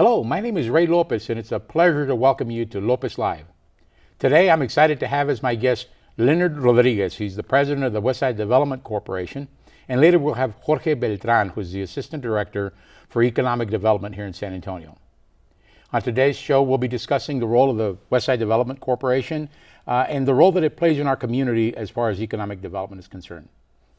Hello, my name is Ray Lopez, and it's a pleasure to welcome you to Lopez Live. Today, I'm excited to have as my guest Leonard Rodriguez. He's the president of the Westside Development Corporation, and later we'll have Jorge Beltran, who's the assistant director for economic development here in San Antonio. On today's show, we'll be discussing the role of the Westside Development Corporation and the role that it plays in our community as far as economic development is concerned.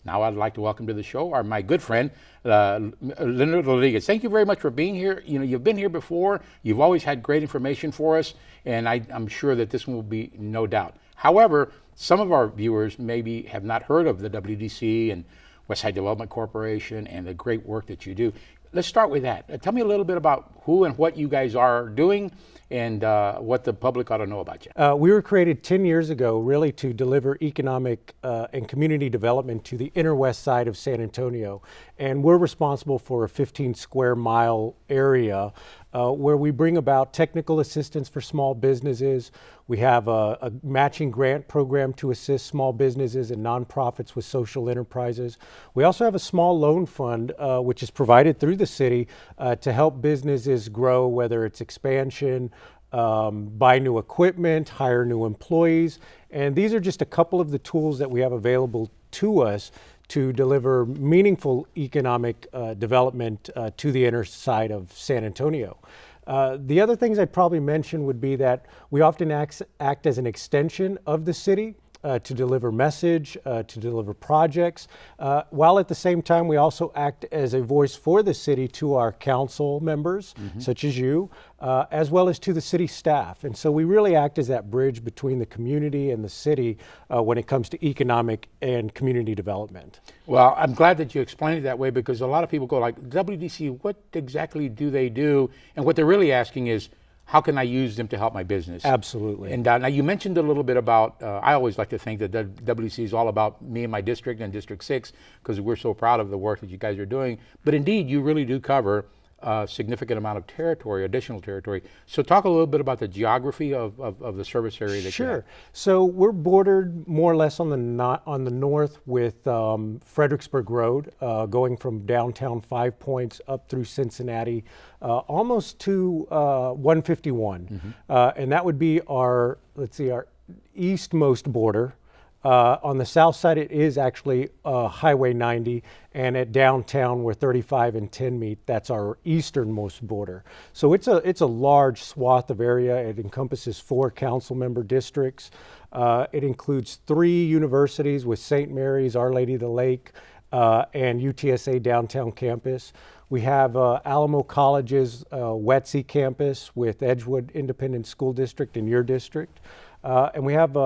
Now I'd like to welcome to the show my good friend, Leonard Rodriguez. Thank you very much for being here. You know, you've been here before. You've always had great information for us, and I'm sure that this one will be no doubt. However, some of our viewers maybe have not heard of the WDC and Westside Development Corporation and the great work that you do. Let's start with that. Tell me a little bit about who and what you guys are doing and what the public ought to know about you. We were created 10 years ago really to deliver economic and community development to the inner west side of San Antonio. And we're responsible for a 15 square mile area where we bring about technical assistance for small businesses. We have a matching grant program to assist small businesses and nonprofits with social enterprises. We also have a small loan fund which is provided through the city to help businesses grow, whether it's expansion, buy new equipment, hire new employees. And these are just a couple of the tools that we have available to us to deliver meaningful economic development to the inner side of San Antonio. The other things I'd probably mention would be that we often act as an extension of the city to deliver message, to deliver projects, while at the same time we also act as a voice for the city to our council members, such as you, as well as to the city staff. And so we really act as that bridge between the community and the city when it comes to economic and community development. Well, I'm glad that you explained it that way, because a lot of people go like, WDC, what exactly do they do? And what they're really asking is, how can I use them to help my business? Absolutely. And now you mentioned a little bit about, I always like to think that WDC is all about me and my district and District 6, because we're so proud of the work that you guys are doing. But indeed, you really do cover a significant amount of territory, additional territory. So talk a little bit about the geography of the service area that you have. Sure. So we're bordered more or less on the north with Fredericksburg Road, going from downtown Five Points up through Cincinnati, almost to 151. And that would be our, let's see, our eastmost border. On the south side, it is actually Highway 90, and at downtown where 35 and 10 meet, that's our easternmost border. So it's a large swath of area. It encompasses 4 council member districts. It includes 3 universities with St. Mary's, Our Lady of the Lake, and UTSA downtown campus. We have Alamo College's Wetsy campus with Edgewood Independent School District in your district. And we have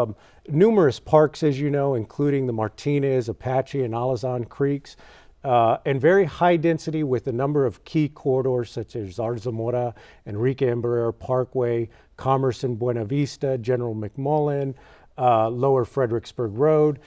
numerous parks, as you know, including the Martinez, Apache, and Alazan Creeks, and very high density with a number of key corridors such as Zarzamora, Enrique Embarrera Parkway, Commerce and Buena Vista, General McMullen, Lower Fredericksburg Road.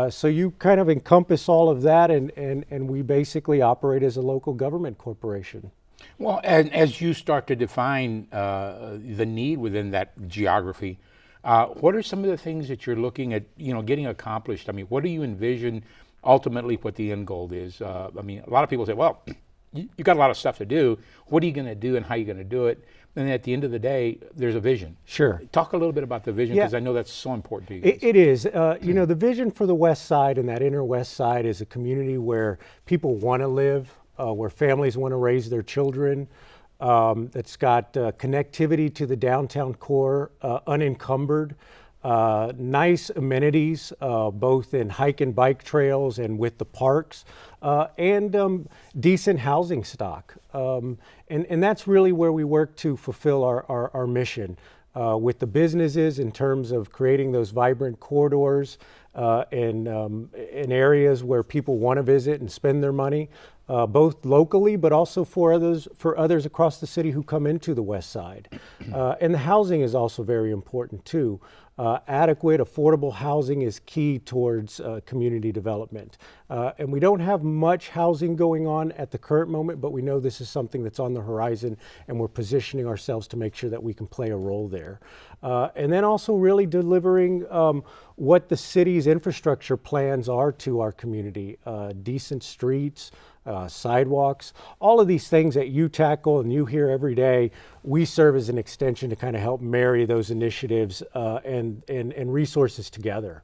So you kind of encompass all of that, and we basically operate as a local government corporation. Well, and as you start to define the need within that geography, what are some of the things that you're looking at, getting accomplished? I mean, what do you envision ultimately what the end goal is? I mean, a lot of people say, well, you got a lot of stuff to do. What are you going to do and how are you going to do it? And at the end of the day, there's a vision. Sure. Talk a little bit about the vision, because I know that's so important to you guys. It is. The vision for the West Side and that inner West Side is a community where people want to live, where families want to raise their children, that's got connectivity to the downtown core, unencumbered, nice amenities, both in hike and bike trails and with the parks, and decent housing stock. And that's really where we work to fulfill our mission with the businesses in terms of creating those vibrant corridors in areas where people want to visit and spend their money. Both locally, but also for others across the city who come into the West Side. And the housing is also very important too. Adequate, affordable housing is key towards community development. And we don't have much housing going on at the current moment, but we know this is something that's on the horizon, and we're positioning ourselves to make sure that we can play a role there. And then also really delivering what the city's infrastructure plans are to our community. Decent streets, sidewalks, all of these things that you tackle and you hear every day. We serve as an extension to kind of help marry those initiatives and resources together.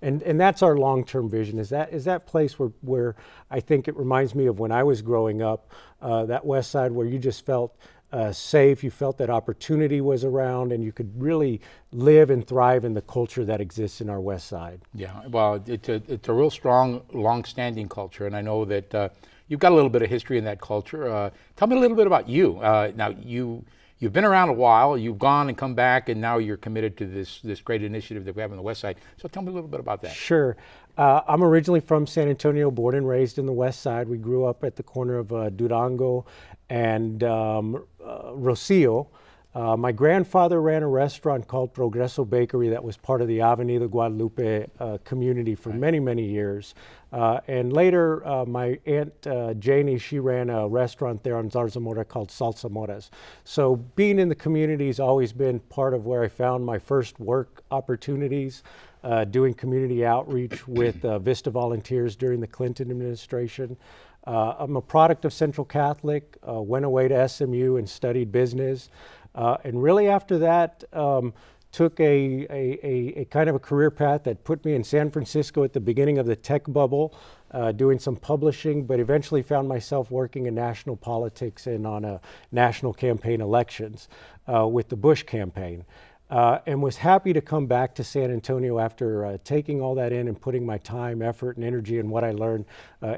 And that's our long-term vision, is that place where I think it reminds me of when I was growing up, that West Side where you just felt safe, you felt that opportunity was around, and you could really live and thrive in the culture that exists in our West Side. Yeah, well, it's a real strong, long-standing culture, and I know that you've got a little bit of history in that culture. Tell me a little bit about you. Now, you've been around a while, you've gone and come back, and now you're committed to this great initiative that we have on the West Side. So tell me a little bit about that. Sure. I'm originally from San Antonio, born and raised in the West Side. We grew up at the corner of Durango and Rocio. My grandfather ran a restaurant called Progreso Bakery that was part of the Avenida Guadalupe community for many, many years. And later, my Aunt Janie, she ran a restaurant there on Zarzamora called Salsamoras. So being in the community has always been part of where I found my first work opportunities, doing community outreach with Vista Volunteers during the Clinton administration. I'm a product of Central Catholic, went away to SMU and studied business. And really after that, took a kind of a career path that put me in San Francisco at the beginning of the tech bubble, doing some publishing, but eventually found myself working in national politics and on a national campaign elections with the Bush campaign. And was happy to come back to San Antonio after taking all that in and putting my time, effort, and energy and what I learned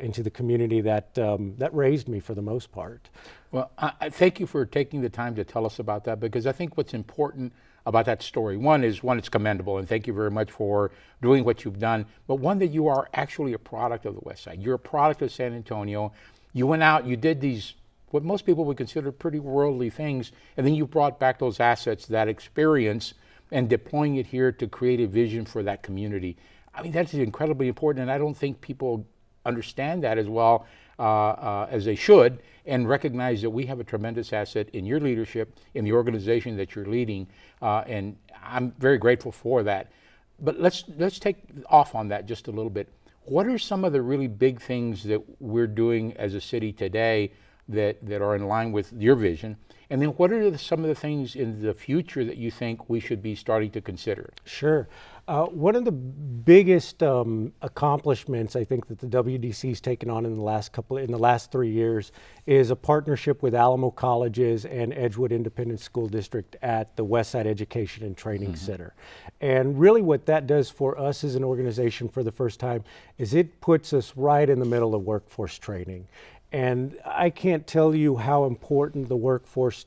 into the community that raised me for the most part. Well, I thank you for taking the time to tell us about that, because I think what's important about that story, one, it's commendable, and thank you very much for doing what you've done, but one, that you are actually a product of the West Side. You're a product of San Antonio. You went out, you did these, what most people would consider pretty worldly things, and then you brought back those assets, that experience, and deploying it here to create a vision for that community. I mean, that's incredibly important, and I don't think people understand that as well as they should, and recognize that we have a tremendous asset in your leadership, in the organization that you're leading, and I'm very grateful for that. But let's take off on that just a little bit. What are some of the really big things that we're doing as a city today that are in line with your vision? And then what are some of the things in the future that you think we should be starting to consider? Sure. One of the biggest accomplishments I think that the WDC has taken on in the last 3 years is a partnership with Alamo Colleges and Edgewood Independent School District at the Westside Education and Training Center. And really what that does for us as an organization for the first time is it puts us right in the middle of workforce training. And I can't tell you how important the workforce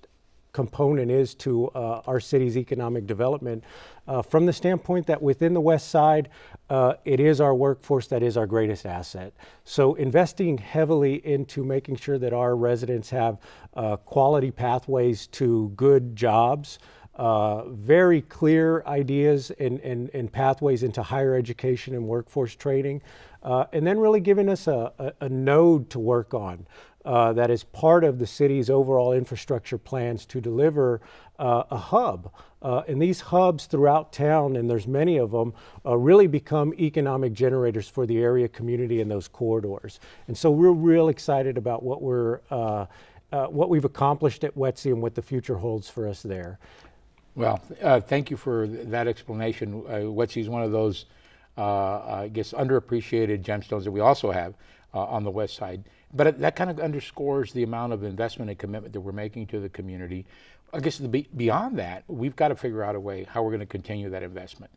component is to our city's economic development from the standpoint that within the West Side, it is our workforce that is our greatest asset. So investing heavily into making sure that our residents have quality pathways to good jobs, very clear ideas and pathways into higher education and workforce training, and then really giving us a node to work on that is part of the city's overall infrastructure plans to deliver a hub. And these hubs throughout town, and there's many of them, really become economic generators for the area community in those corridors. And so we're real excited about what we've accomplished at WETC and what the future holds for us there. Well, thank you for that explanation. WETC is one of those, I guess, underappreciated gemstones that we also have on the West Side. But that kind of underscores the amount of investment and commitment that we're making to the community. I guess beyond that, we've got to figure out a way how we're going to continue that investment.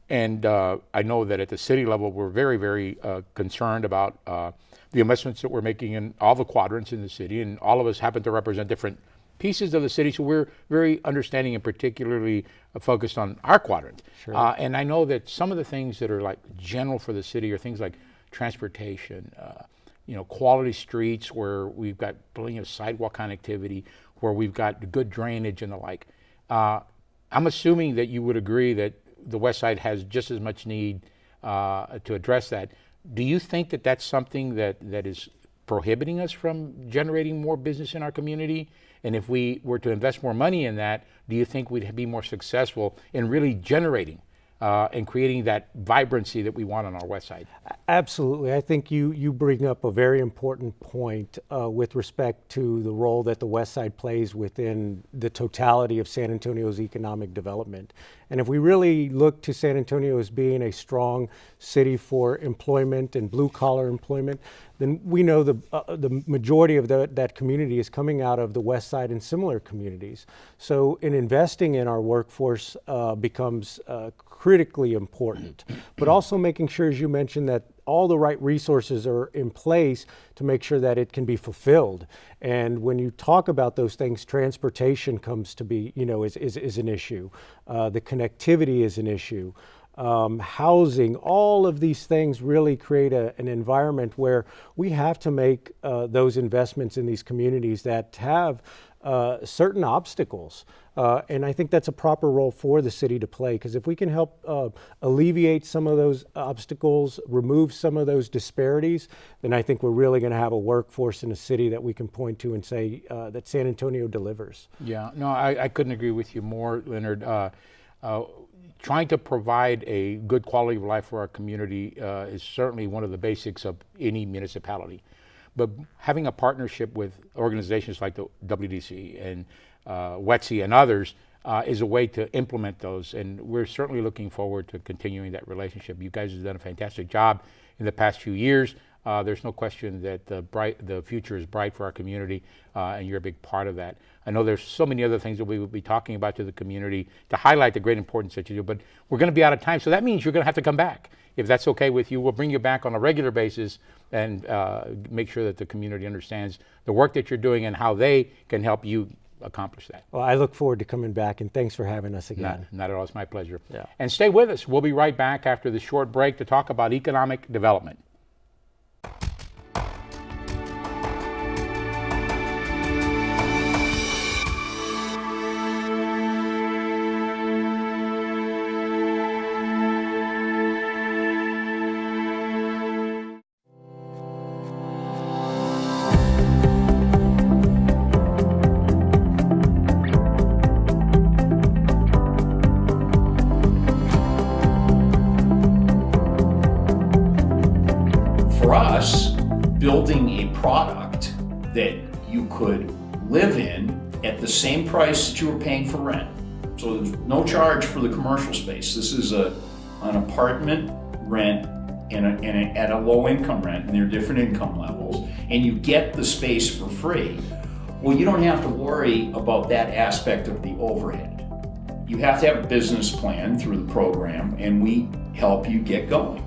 And I know that at the city level, we're very, very concerned about the investments that we're making in all the quadrants in the city, and all of us happen to represent different pieces of the city, so we're very understanding and particularly focused on our quadrant. Sure. And I know that some of the things that are like general for the city are things like transportation, quality streets where we've got plenty of sidewalk connectivity, where we've got good drainage and the like. I'm assuming that you would agree that the West Side has just as much need to address that. Do you think that that's something that is prohibiting us from generating more business in our community? And if we were to invest more money in that, do you think we'd be more successful in really generating and creating that vibrancy that we want on our West Side? Absolutely. I think you bring up a very important point with respect to the role that the West Side plays within the totality of San Antonio's economic development. And if we really look to San Antonio as being a strong city for employment and blue collar employment, then we know the majority of that community is coming out of the West Side and similar communities. So in investing in our workforce becomes critically important, but also making sure, as you mentioned, that all the right resources are in place to make sure that it can be fulfilled. And when you talk about those things, transportation comes to be, is an issue. The connectivity is an issue. Housing, all of these things really create an environment where we have to make those investments in these communities that have certain obstacles. And I think that's a proper role for the city to play, because if we can help alleviate some of those obstacles, remove some of those disparities, then I think we're really going to have a workforce in a city that we can point to and say that San Antonio delivers. Yeah, no, I couldn't agree with you more, Leonard. Trying to provide a good quality of life for our community is certainly one of the basics of any municipality. But having a partnership with organizations like the WDC and WETC and others is a way to implement those, and we're certainly looking forward to continuing that relationship. You guys have done a fantastic job in the past few years. There's no question that the future is bright for our community, and you're a big part of that. I know there's so many other things that we will be talking about to the community to highlight the great importance that you do, but we're going to be out of time, so that means you're going to have to come back. If that's okay with you, we'll bring you back on a regular basis and make sure that the community understands the work that you're doing and how they can help you accomplish that. Well, I look forward to coming back, and thanks for having us again. Not at all. It's my pleasure. Yeah. And stay with us. We'll be right back after this short break to talk about economic development. For us, building a product that you could live in at the same price that you were paying for rent. So there's no charge for the commercial space. This is an apartment rent at a low income rent, and there are different income levels, and you get the space for free. Well, you don't have to worry about that aspect of the overhead. You have to have a business plan through the program, and we help you get going.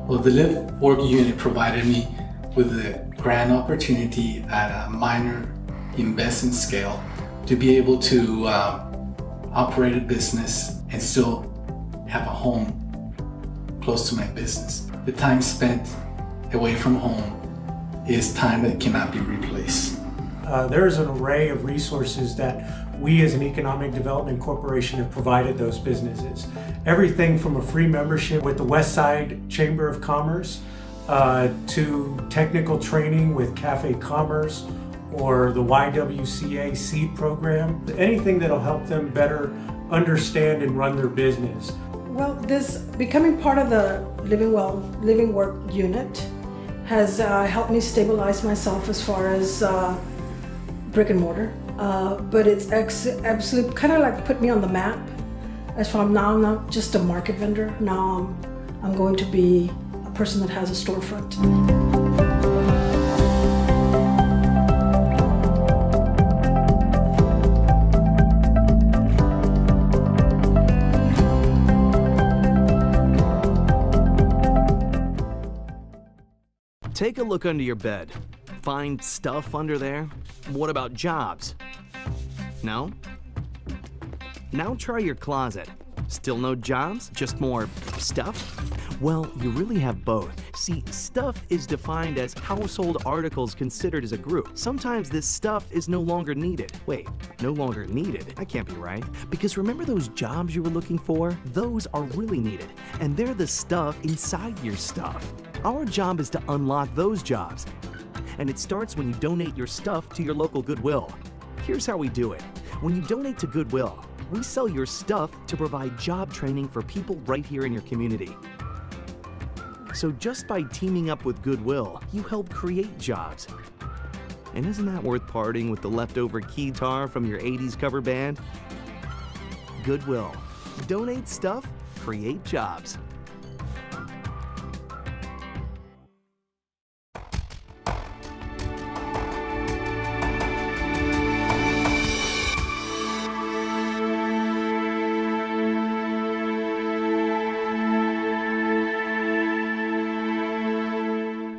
Well, the Live Work Unit provided me with a grand opportunity at a minor investment scale to be able to operate a business and still have a home close to my business. The time spent away from home is time that cannot be replaced. There is an array of resources that we as an economic development corporation have provided those businesses. Everything from a free membership with the West Side Chamber of Commerce to technical training with Cafe Commerce or the YWCA Seed Program. Anything that'll help them better understand and run their business. Well, this becoming part of the Living Work Unit has helped me stabilize myself as far as brick and mortar. But it's absolutely kind of like put me on the map. As from now, I'm not just a market vendor. Now I'm going to be a person that has a storefront. Take a look under your bed. Find stuff under there? What about jobs? No? Now try your closet. Still no jobs? Just more stuff? Well, you really have both. See, stuff is defined as household articles considered as a group. Sometimes this stuff is no longer needed. Wait, no longer needed? That can't be right. Because remember those jobs you were looking for? Those are really needed, and they're the stuff inside your stuff. Our job is to unlock those jobs, and it starts when you donate your stuff to your local Goodwill. Here's how we do it. When you donate to Goodwill, we sell your stuff to provide job training for people right here in your community. So just by teaming up with Goodwill, you help create jobs. And isn't that worth parting with the leftover keytar from your 80s cover band? Goodwill. Donate stuff, create jobs.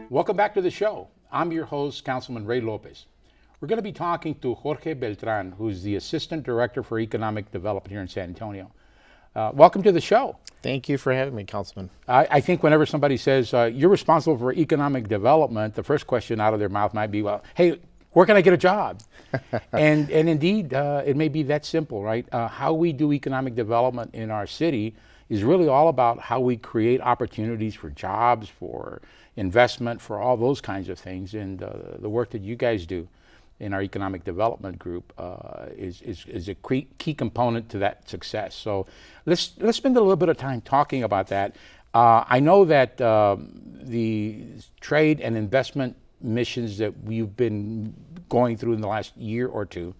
Welcome back to the show. I'm your host, Councilman Ray Lopez. We're going to be talking to Jorge Beltran, who's the Assistant Director for Economic Development here in San Antonio. Welcome to the show. Thank you for having me, Councilman. I think whenever somebody says, you're responsible for economic development, the first question out of their mouth might be, well, hey, where can I get a job? and indeed, it may be that simple, right? How we do economic development in our city is really all about how we create opportunities for jobs, for investment, for all those kinds of things. And the work that you guys do in our economic development group is a key component to that success. So let's spend a little bit of time talking about that. I know that the trade and investment missions that we've been going through in the last year or two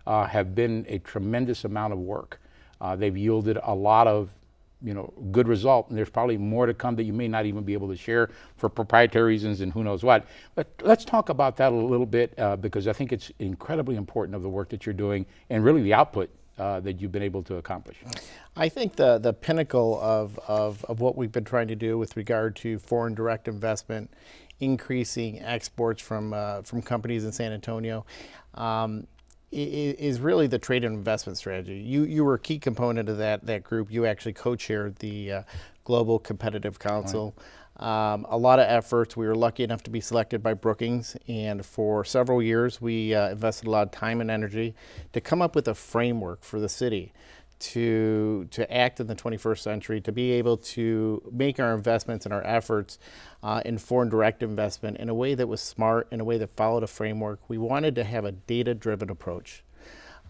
have been a tremendous amount of work. They've yielded a lot of good result, and there's probably more to come that you may not even be able to share for proprietary reasons and who knows what. But let's talk about that a little bit because I think it's incredibly important of the work that you're doing and really the output that you've been able to accomplish. I think the pinnacle of what we've been trying to do with regard to foreign direct investment, increasing exports from companies in San Antonio, is really the trade and investment strategy. You were a key component of that group. You actually co-chaired the Global Competitive Council. Right. A lot of efforts. We were lucky enough to be selected by Brookings, and for several years we invested a lot of time and energy to come up with a framework for the city to act in the 21st century, to be able to make our investments and our efforts in foreign direct investment in a way that was smart, in a way that followed a framework. We wanted to have a data-driven approach.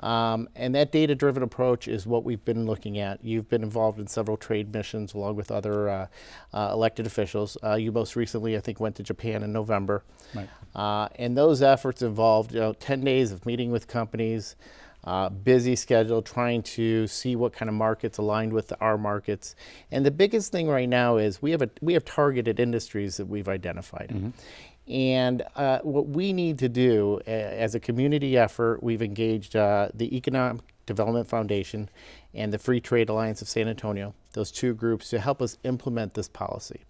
And that data-driven approach is what we've been looking at. You've been involved in several trade missions along with other elected officials. You most recently, I think, went to Japan in November. Right. And those efforts involved 10 days of meeting with companies, busy schedule, trying to see what kind of markets aligned with our markets. And the biggest thing right now is we have targeted industries that we've identified. Mm-hmm. And what we need to do as a community effort, we've engaged the Economic Development Foundation and the Free Trade Alliance of San Antonio, those two groups, to help us implement this policy.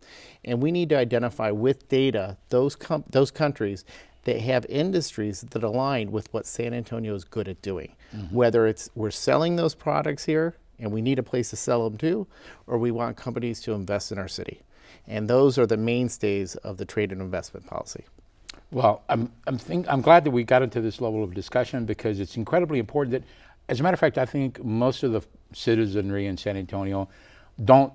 And we need to identify with data those countries that have industries that align with what San Antonio is good at doing. Mm-hmm. Whether it's we're selling those products here and we need a place to sell them to, or we want companies to invest in our city. And those are the mainstays of the trade and investment policy. Well, I'm glad that we got into this level of discussion because it's incredibly important that, as a matter of fact, I think most of the citizenry in San Antonio don't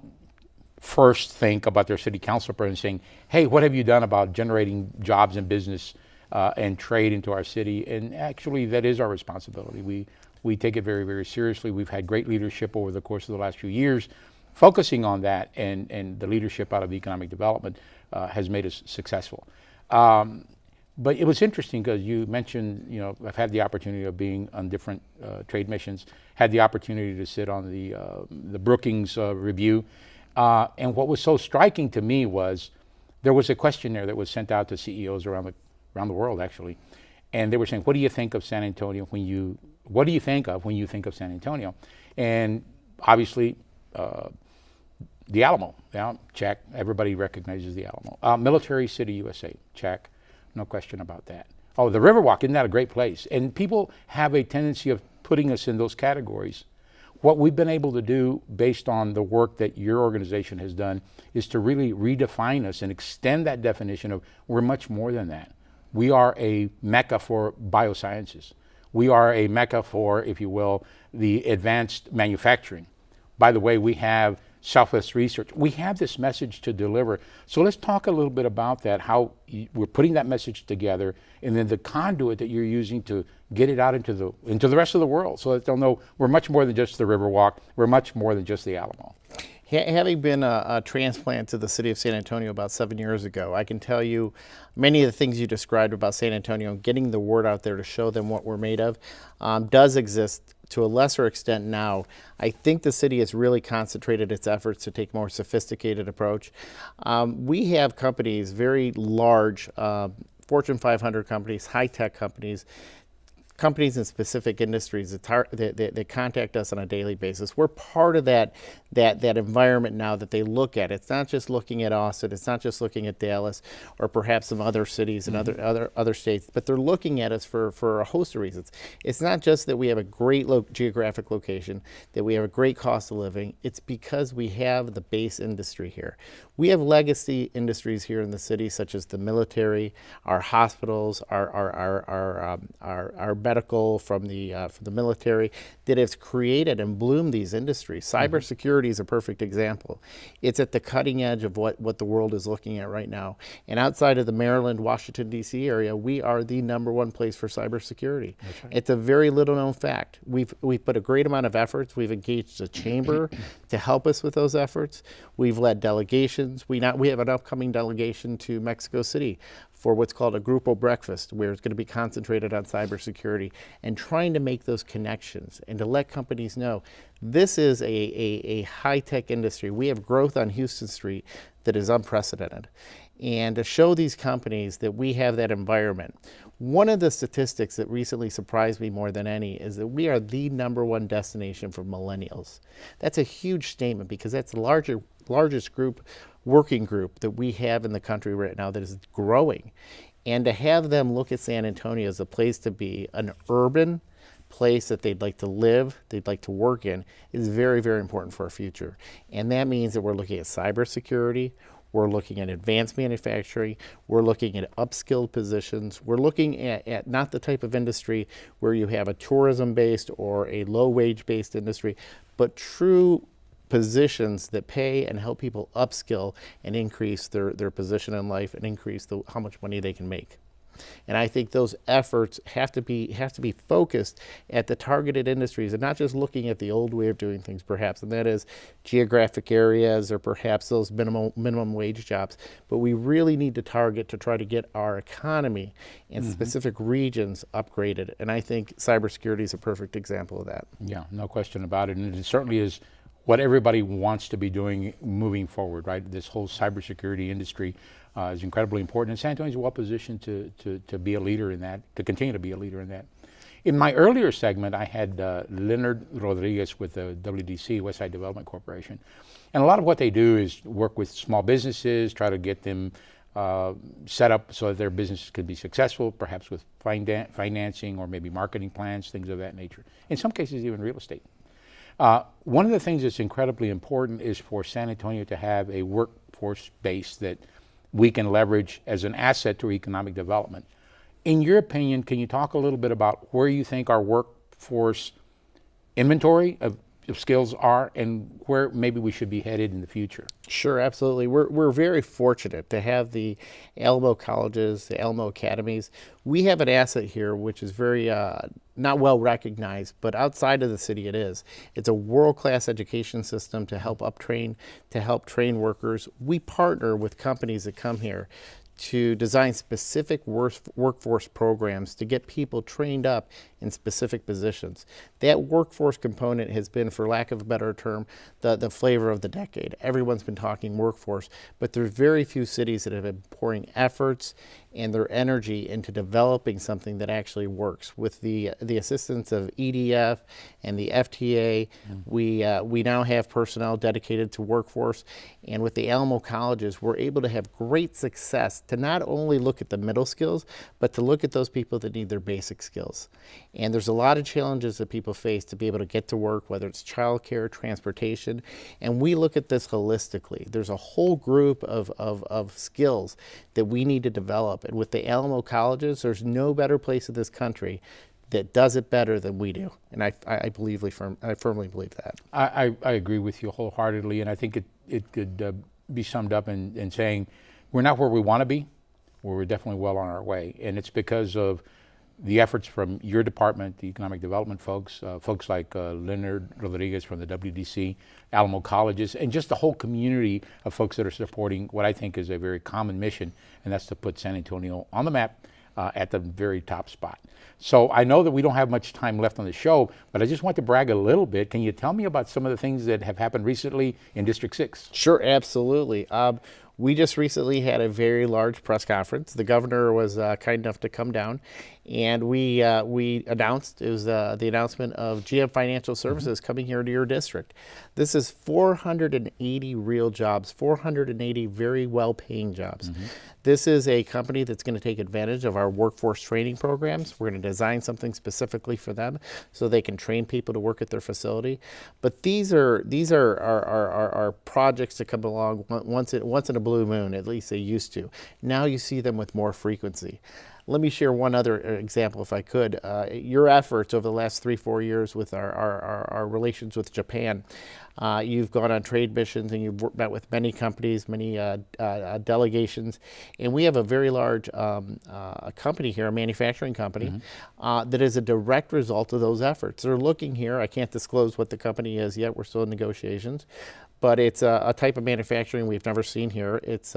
first think about their city council person saying, hey, what have you done about generating jobs and business and trade into our city? And actually, that is our responsibility. We take it very, very seriously. We've had great leadership over the course of the last few years focusing on that, and the leadership out of economic development has made us successful. But it was interesting because you mentioned, I've had the opportunity of being on different trade missions, had the opportunity to sit on the Brookings review. And what was so striking to me was there was a questionnaire that was sent out to CEOs around the world, actually. And they were saying, what do you think of San Antonio what do you think of when you think of San Antonio? And obviously, the Alamo, check. Everybody recognizes the Alamo. Military City, USA, check. No question about that. Oh, the Riverwalk, isn't that a great place? And people have a tendency of putting us in those categories. What we've been able to do based on the work that your organization has done is to really redefine us and extend that definition of we're much more than that. We are a mecca for biosciences. We are a mecca for, if you will, the advanced manufacturing. By the way, we have Southwest Research. We have this message to deliver. So let's talk a little bit about that, how we're putting that message together, and then the conduit that you're using to get it out into the rest of the world so that they'll know we're much more than just the Riverwalk. We're much more than just the Alamo. Having been a transplant to the city of San Antonio about 7 years ago, I can tell you many of the things you described about San Antonio, getting the word out there to show them what we're made of, does exist to a lesser extent now. I think the city has really concentrated its efforts to take a more sophisticated approach. We have companies, very large, Fortune 500 companies, high-tech companies in specific industries that contact us on a daily basis. We're part of that environment now that they look at. It's not just looking at Austin, it's not just looking at Dallas or perhaps some other cities and other states, but they're looking at us for a host of reasons. It's not just that we have a great geographic location, that we have a great cost of living. It's because we have the base industry here. We have legacy industries here in the city, such as the military, our hospitals, our medical from the military, that has created and bloomed these industries. Cybersecurity is a perfect example. It's at the cutting edge of what the world is looking at right now. And outside of the Maryland, Washington, D.C. area, we are the #1 place for cybersecurity. Right. It's a very little known fact. We've put a great amount of efforts. We've engaged the chamber to help us with those efforts. We've led delegations. We have an upcoming delegation to Mexico City for what's called a Grupo Breakfast, where it's going to be concentrated on cybersecurity and trying to make those connections and to let companies know this is a high-tech industry. We have growth on Houston Street that is unprecedented. And to show these companies that we have that environment. One of the statistics that recently surprised me more than any is that we are the #1 destination for millennials. That's a huge statement because that's the largest working group that we have in the country right now that is growing. And to have them look at San Antonio as a place to be, an urban place that they'd like to live, they'd like to work in, is very, very important for our future. And that means that we're looking at cybersecurity, we're looking at advanced manufacturing, we're looking at upskilled positions, we're looking at not the type of industry where you have a tourism-based or a low-wage-based industry, but true positions that pay and help people upskill and increase their position in life and increase how much money they can make. And I think those efforts have to be focused at the targeted industries and not just looking at the old way of doing things perhaps, and that is geographic areas or perhaps those minimum wage jobs. But we really need to target to try to get our economy in specific regions upgraded. And I think cybersecurity is a perfect example of that. Yeah, no question about it. And it certainly is what everybody wants to be doing moving forward, right? This whole cybersecurity industry is incredibly important, and San Antonio is well positioned to be a leader in that, to continue to be a leader in that. In my earlier segment, I had Leonard Rodriguez with the WDC, Westside Development Corporation, and a lot of what they do is work with small businesses, try to get them set up so that their businesses could be successful, perhaps with financing or maybe marketing plans, things of that nature. In some cases, even real estate. One of the things that's incredibly important is for San Antonio to have a workforce base that we can leverage as an asset to economic development. In your opinion, can you talk a little bit about where you think our workforce inventory of skills are and where maybe we should be headed in the future? Sure, absolutely. We're very fortunate to have the Alamo colleges, the Alamo academies. We have an asset here which is very not well recognized, but outside of the city it is. It's a world-class education system to help train workers. We partner with companies that come here to design specific workforce programs to get people trained up in specific positions. That workforce component has been, for lack of a better term, the flavor of the decade. Everyone's been talking workforce, but there's very few cities that have been pouring efforts and their energy into developing something that actually works. With the assistance of EDF and the FTA, we now have personnel dedicated to workforce, and with the Alamo colleges, we're able to have great success to not only look at the middle skills, but to look at those people that need their basic skills. And there's a lot of challenges that people face to be able to get to work, whether it's childcare, transportation, and we look at this holistically. There's a whole group of skills that we need to develop. And with the Alamo colleges, there's no better place in this country that does it better than we do. And I firmly believe that. I agree with you wholeheartedly, and I think it could be summed up in saying we're not where we want to be, we're definitely well on our way. And it's because of the efforts from your department, the economic development folks, folks like Leonard Rodriguez from the WDC, Alamo Colleges, and just the whole community of folks that are supporting what I think is a very common mission, and that's to put San Antonio on the map at the very top spot. So I know that we don't have much time left on the show, but I just want to brag a little bit. Can you tell me about some of the things that have happened recently in District 6? Sure, absolutely. We just recently had a very large press conference. The governor was kind enough to come down, and we announced, it was the announcement of GM Financial Services coming here to your district. This is 480 real jobs, 480 very well-paying jobs. This is a company that's going to take advantage of our workforce training programs. We're going to design something specifically for them so they can train people to work at their facility. But these are projects that come along once in a blue moon, at least they used to. Now you see them with more frequency. Let me share one other example, if I could. Your efforts over the last 3-4 years with our relations with Japan. You've gone on trade missions and you've met with many companies, many delegations, and we have a very large company here, a manufacturing company, that is a direct result of those efforts. They're looking here. I can't disclose what the company is yet. We're still in negotiations, but it's a type of manufacturing we've never seen here. It's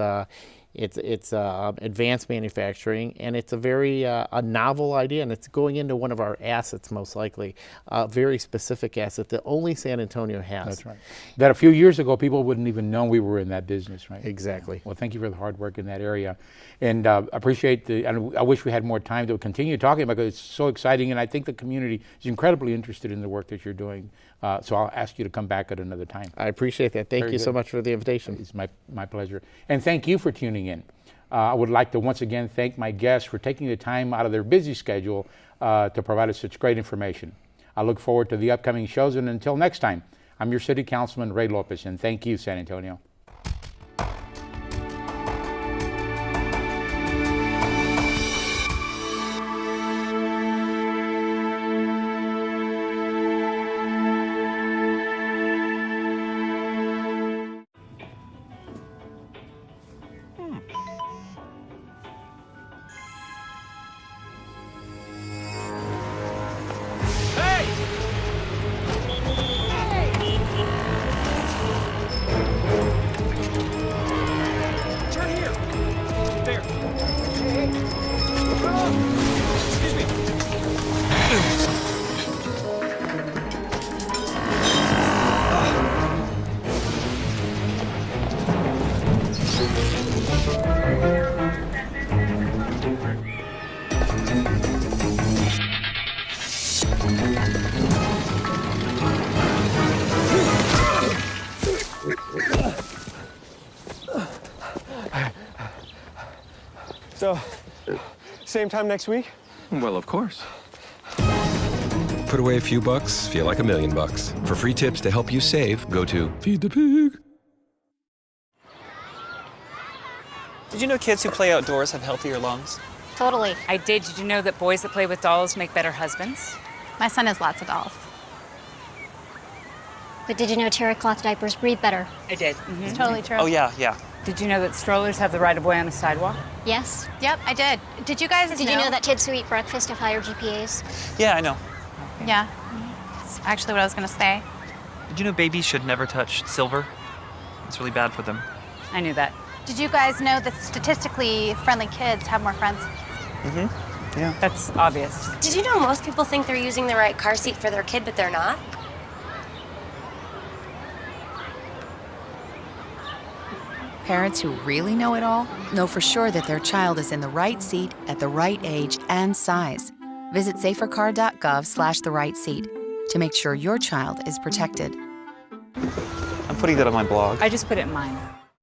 advanced manufacturing, and it's a very a novel idea, and it's going into one of our assets, most likely, a very specific asset that only San Antonio has. That's right. That a few years ago, people wouldn't even know we were in that business, right? Exactly. Well, thank you for the hard work in that area, and appreciate and I wish we had more time to continue talking about it, because it's so exciting, and I think the community is incredibly interested in the work that you're doing. So I'll ask you to come back at another time. I appreciate that. Thank you so much for the invitation. It's my pleasure. And thank you for tuning in. I would like to once again thank my guests for taking the time out of their busy schedule to provide us such great information. I look forward to the upcoming shows, and until next time, I'm your City Councilman, Ray Lopez, and thank you, San Antonio. So, same time next week? Well, of course. Put away a few bucks, feel like $1 million. For free tips to help you save, go to Feed the Pig. Did you know kids who play outdoors have healthier lungs? Totally. I did. Did you know that boys that play with dolls make better husbands? My son has lots of dolls. But did you know terry cloth diapers breathe better? I did. It's totally true. Oh, yeah. Did you know that strollers have the right of way on a sidewalk? Yes. Yep, I did. Did you guys Did you know that kids who eat breakfast have higher GPAs? Yeah, I know. Yeah. That's actually what I was going to say. Did you know babies should never touch silver? It's really bad for them. I knew that. Did you guys know that statistically friendly kids have more friends? Mm-hmm. Yeah. That's obvious. Did you know most people think they're using the right car seat for their kid, but they're not? Parents who really know it all know for sure that their child is in the right seat at the right age and size. Visit safercar.gov/the right seat to make sure your child is protected. I'm putting that on my blog. I just put it in mine.